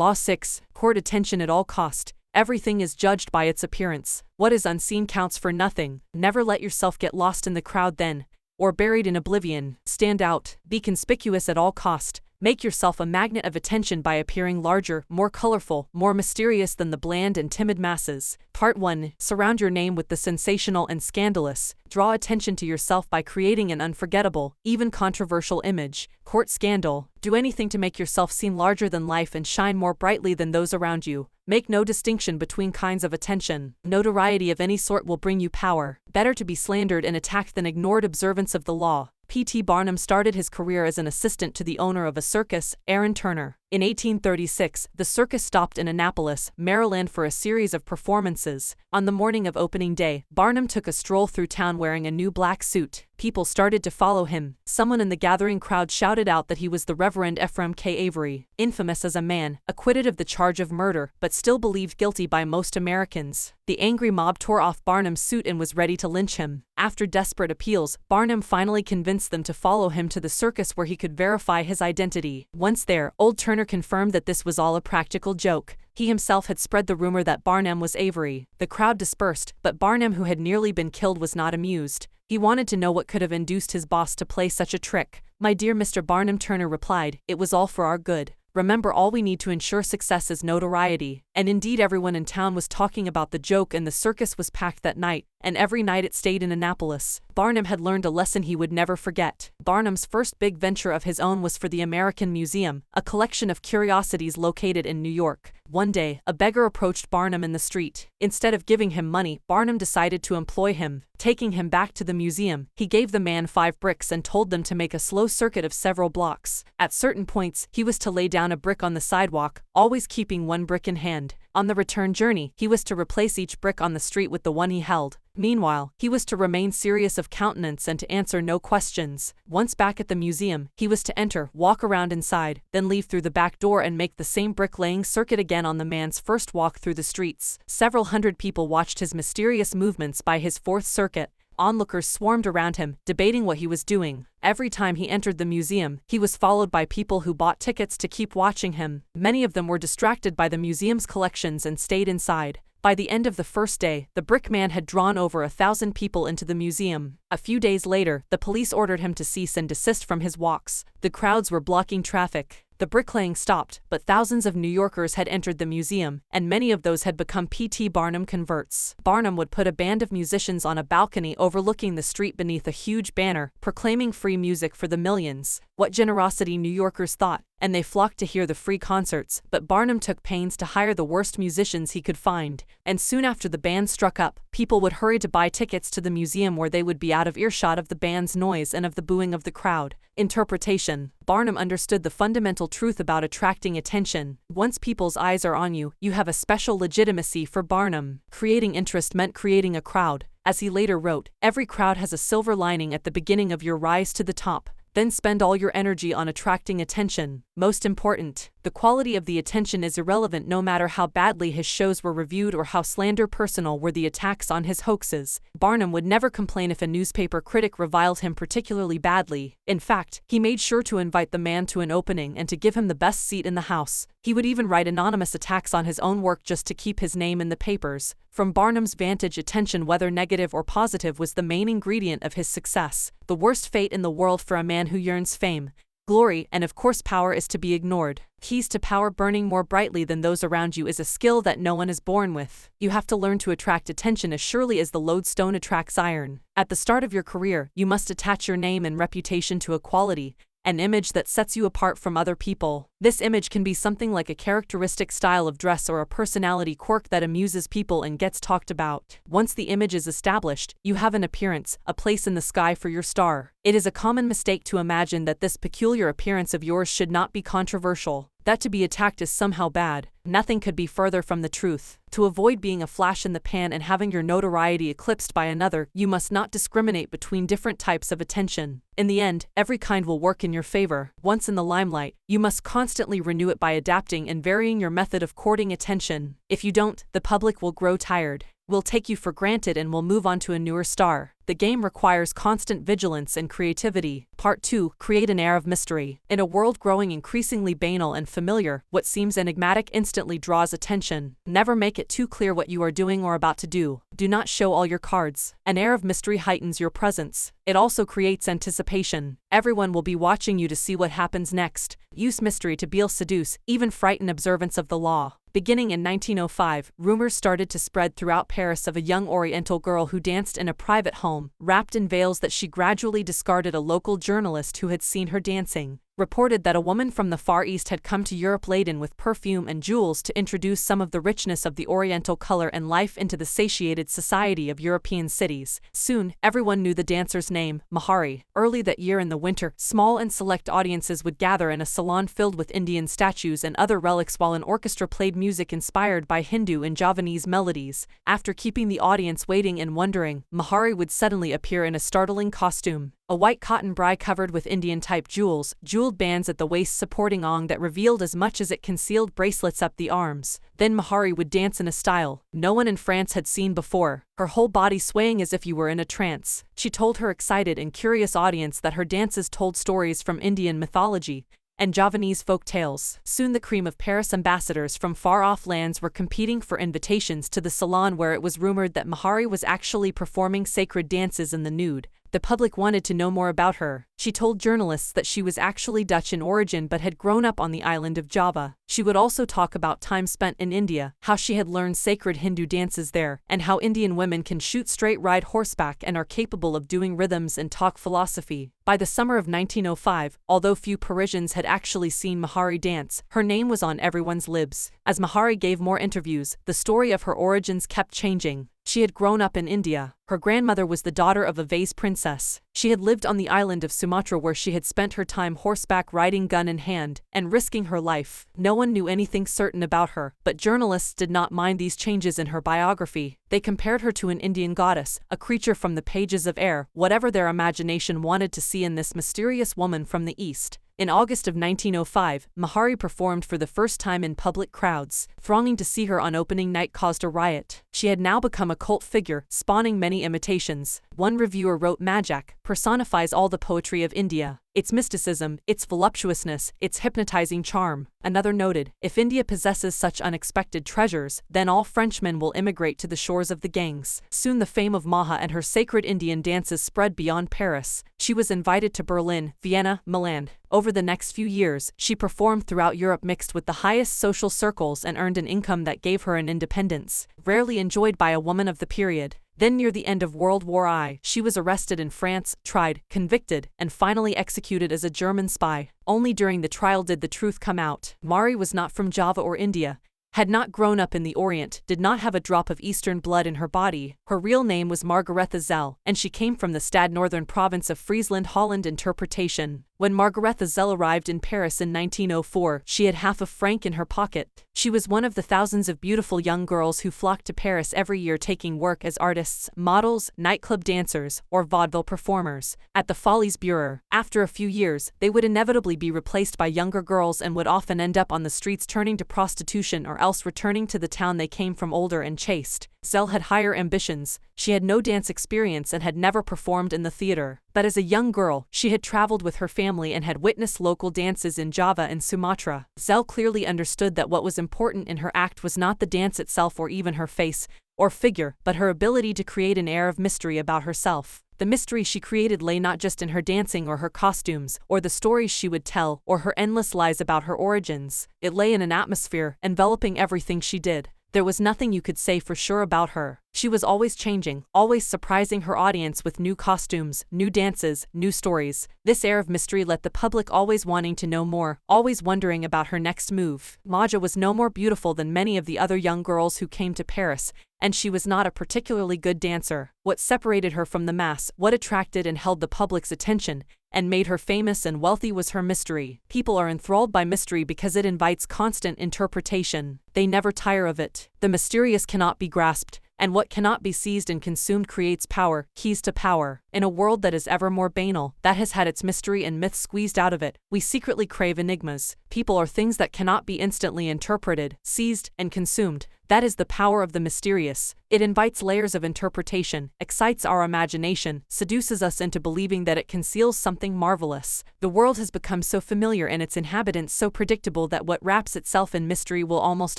Law 6. Court attention at all cost. Everything is judged by its appearance. What is unseen counts for nothing. Never let yourself get lost in the crowd then, or buried in oblivion. Stand out. Be conspicuous at all cost. Make yourself a magnet of attention by appearing larger, more colorful, more mysterious than the bland and timid masses. Part 1. Surround your name with the sensational and scandalous. Draw attention to yourself by creating an unforgettable, even controversial image. Court scandal. Do anything to make yourself seem larger than life and shine more brightly than those around you. Make no distinction between kinds of attention. Notoriety of any sort will bring you power. Better to be slandered and attacked than ignored observance of the law. P.T. Barnum started his career as an assistant to the owner of a circus, Aaron Turner. In 1836, the circus stopped in Annapolis, Maryland for a series of performances. On the morning of opening day, Barnum took a stroll through town wearing a new black suit. People started to follow him. Someone in the gathering crowd shouted out that he was the Reverend Ephraim K. Avery, infamous as a man, acquitted of the charge of murder, but still believed guilty by most Americans. The angry mob tore off Barnum's suit and was ready to lynch him. After desperate appeals, Barnum finally convinced them to follow him to the circus where he could verify his identity. Once there, old Turner confirmed that this was all a practical joke. He himself had spread the rumor that Barnum was Avery. The crowd dispersed, but Barnum, who had nearly been killed, was not amused. He wanted to know what could have induced his boss to play such a trick. "My dear Mr. Barnum," Turner replied, "it was all for our good. Remember, all we need to ensure success is notoriety." And indeed, everyone in town was talking about the joke, and the circus was packed that night, and every night it stayed in Annapolis. Barnum had learned a lesson he would never forget. Barnum's first big venture of his own was for the American Museum, a collection of curiosities located in New York. One day, a beggar approached Barnum in the street. Instead of giving him money, Barnum decided to employ him. Taking him back to the museum, he gave the man 5 bricks and told them to make a slow circuit of several blocks. At certain points, he was to lay down a brick on the sidewalk, always keeping 1 brick in hand. On the return journey, he was to replace each brick on the street with the one he held. Meanwhile, he was to remain serious of countenance and to answer no questions. Once back at the museum, he was to enter, walk around inside, then leave through the back door and make the same bricklaying circuit again on the man's first walk through the streets. Several hundred people watched his mysterious movements by his 4th circuit. Onlookers swarmed around him, debating what he was doing. Every time he entered the museum, he was followed by people who bought tickets to keep watching him. Many of them were distracted by the museum's collections and stayed inside. By the end of the first day, the brick man had drawn over 1,000 people into the museum. A few days later, the police ordered him to cease and desist from his walks. The crowds were blocking traffic. The bricklaying stopped, but thousands of New Yorkers had entered the museum, and many of those had become P.T. Barnum converts. Barnum would put a band of musicians on a balcony overlooking the street beneath a huge banner, proclaiming free music for the millions. What generosity, New Yorkers thought, and they flocked to hear the free concerts, but Barnum took pains to hire the worst musicians he could find, and soon after the band struck up, people would hurry to buy tickets to the museum where they would be out of earshot of the band's noise and of the booing of the crowd. Interpretation. Barnum understood the fundamental truth about attracting attention. Once people's eyes are on you, you have a special legitimacy. For Barnum, creating interest meant creating a crowd. As he later wrote, "Every crowd has a silver lining at the beginning of your rise to the top. Then spend all your energy on attracting attention. Most important, the quality of the attention is irrelevant no matter how badly his shows were reviewed or how personal were the attacks on his hoaxes." Barnum would never complain if a newspaper critic reviled him particularly badly. In fact, he made sure to invite the man to an opening and to give him the best seat in the house. He would even write anonymous attacks on his own work just to keep his name in the papers. From Barnum's vantage, attention, whether negative or positive, was the main ingredient of his success. The worst fate in the world for a man who yearns fame, glory, and of course power is to be ignored. Keys to power: burning more brightly than those around you is a skill that no one is born with. You have to learn to attract attention as surely as the lodestone attracts iron. At the start of your career, you must attach your name and reputation to a quality, an image that sets you apart from other people. This image can be something like a characteristic style of dress or a personality quirk that amuses people and gets talked about. Once the image is established, you have an appearance, a place in the sky for your star. It is a common mistake to imagine that this peculiar appearance of yours should not be controversial, that to be attacked is somehow bad. Nothing could be further from the truth. To avoid being a flash in the pan and having your notoriety eclipsed by another, you must not discriminate between different types of attention. In the end, every kind will work in your favor. Once in the limelight, you must constantly renew it by adapting and varying your method of courting attention. If you don't, the public will grow tired, will take you for granted, and will move on to a newer star. The game requires constant vigilance and creativity. Part 2. Create an air of mystery. In a world growing increasingly banal and familiar, what seems enigmatic instantly draws attention. Never make it too clear what you are doing or about to do. Do not show all your cards. An air of mystery heightens your presence. It also creates anticipation. Everyone will be watching you to see what happens next. Use mystery to seduce, even frighten observance of the law. Beginning in 1905, rumors started to spread throughout Paris of a young Oriental girl who danced in a private home, wrapped in veils that she gradually discarded. A local journalist who had seen her dancing reported that a woman from the Far East had come to Europe laden with perfume and jewels to introduce some of the richness of the Oriental color and life into the satiated society of European cities. Soon, everyone knew the dancer's name, Mahari. Early that year in the winter, small and select audiences would gather in a salon filled with Indian statues and other relics while an orchestra played music inspired by Hindu and Javanese melodies. After keeping the audience waiting and wondering, Mahari would suddenly appear in a startling costume. A white cotton bri covered with Indian-type jewels, jeweled bands at the waist supporting ong that revealed as much as it concealed, bracelets up the arms. Then Mahari would dance in a style no one in France had seen before, her whole body swaying as if you were in a trance. She told her excited and curious audience that her dances told stories from Indian mythology and Javanese folk tales. Soon the cream of Paris ambassadors from far-off lands were competing for invitations to the salon, where it was rumored that Mahari was actually performing sacred dances in the nude. The public wanted to know more about her. She told journalists that she was actually Dutch in origin but had grown up on the island of Java. She would also talk about time spent in India, how she had learned sacred Hindu dances there, and how Indian women can shoot straight, ride horseback, and are capable of doing rhythms and talk philosophy. By the summer of 1905, although few Parisians had actually seen Mahari dance, her name was on everyone's lips. As Mahari gave more interviews, the story of her origins kept changing. She had grown up in India. Her grandmother was the daughter of a vase princess. She had lived on the island of Sumatra, where she had spent her time horseback riding, gun in hand, and risking her life. No one knew anything certain about her, but journalists did not mind these changes in her biography. They compared her to an Indian goddess, a creature from the pages of air, whatever their imagination wanted to see in this mysterious woman from the East. In August of 1905, Mahari performed for the first time in public. Crowds thronging to see her on opening night caused a riot. She had now become a cult figure, spawning many imitations. One reviewer wrote, "Majak personifies all the poetry of India. Its mysticism, its voluptuousness, its hypnotizing charm." Another noted, "If India possesses such unexpected treasures, then all Frenchmen will immigrate to the shores of the Ganges." Soon the fame of Maha and her sacred Indian dances spread beyond Paris. She was invited to Berlin, Vienna, Milan. Over the next few years, she performed throughout Europe, mixed with the highest social circles, and earned an income that gave her an independence rarely enjoyed by a woman of the period. Then, near the end of World War I, she was arrested in France, tried, convicted, and finally executed as a German spy. Only during the trial did the truth come out. Mahari was not from Java or India, had not grown up in the Orient, did not have a drop of Eastern blood in her body. Her real name was Margaretha Zell, and she came from the Stad, northern province of Friesland, Holland. Interpretation: when Margaretha Zell arrived in Paris in 1904, she had half a franc in her pocket. She was one of the thousands of beautiful young girls who flocked to Paris every year, taking work as artists, models, nightclub dancers, or vaudeville performers. At the Folies Bureau, after a few years, they would inevitably be replaced by younger girls and would often end up on the streets, turning to prostitution or else returning to the town they came from, older and chaste. Zell had higher ambitions. She had no dance experience and had never performed in the theater. But as a young girl, she had traveled with her family and had witnessed local dances in Java and Sumatra. Zell clearly understood that what was important in her act was not the dance itself or even her face or figure, but her ability to create an air of mystery about herself. The mystery she created lay not just in her dancing or her costumes, or the stories she would tell, or her endless lies about her origins. It lay in an atmosphere enveloping everything she did. There was nothing you could say for sure about her. She was always changing, always surprising her audience with new costumes, new dances, new stories. This air of mystery let the public always wanting to know more, always wondering about her next move. Maja was no more beautiful than many of the other young girls who came to Paris, and she was not a particularly good dancer. What separated her from the mass, what attracted and held the public's attention, and made her famous and wealthy, was her mystery. People are enthralled by mystery because it invites constant interpretation. They never tire of it. The mysterious cannot be grasped, And what cannot be seized and consumed creates power, keys to power. In a world that is ever more banal, that has had its mystery and myth squeezed out of it, we secretly crave enigmas, people or things that cannot be instantly interpreted, seized, and consumed. That is the power of the mysterious. It invites layers of interpretation, excites our imagination, seduces us into believing that it conceals something marvelous. The world has become so familiar and its inhabitants so predictable that what wraps itself in mystery will almost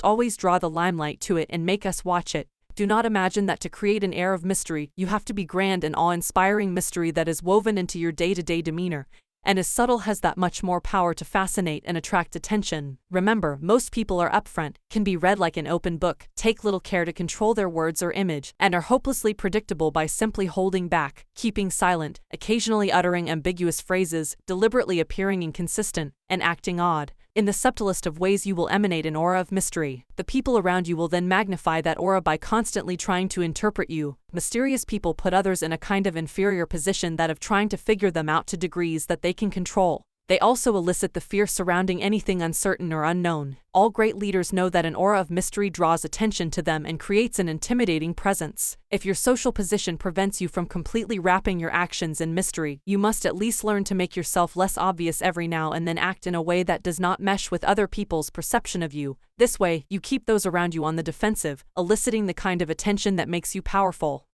always draw the limelight to it and make us watch it. Do not imagine that to create an air of mystery, you have to be grand and awe-inspiring mystery that is woven into your day-to-day demeanor, and as subtle has that much more power to fascinate and attract attention. Remember, most people are upfront, can be read like an open book, take little care to control their words or image, and are hopelessly predictable by simply holding back, keeping silent, occasionally uttering ambiguous phrases, deliberately appearing inconsistent, and acting odd. In the subtlest of ways you will emanate an aura of mystery. The people around you will then magnify that aura by constantly trying to interpret you. Mysterious people put others in a kind of inferior position that of trying to figure them out to degrees that they can control. They also elicit the fear surrounding anything uncertain or unknown. All great leaders know that an aura of mystery draws attention to them and creates an intimidating presence. If your social position prevents you from completely wrapping your actions in mystery, you must at least learn to make yourself less obvious every now and then, act in a way that does not mesh with other people's perception of you. This way, you keep those around you on the defensive, eliciting the kind of attention that makes you powerful.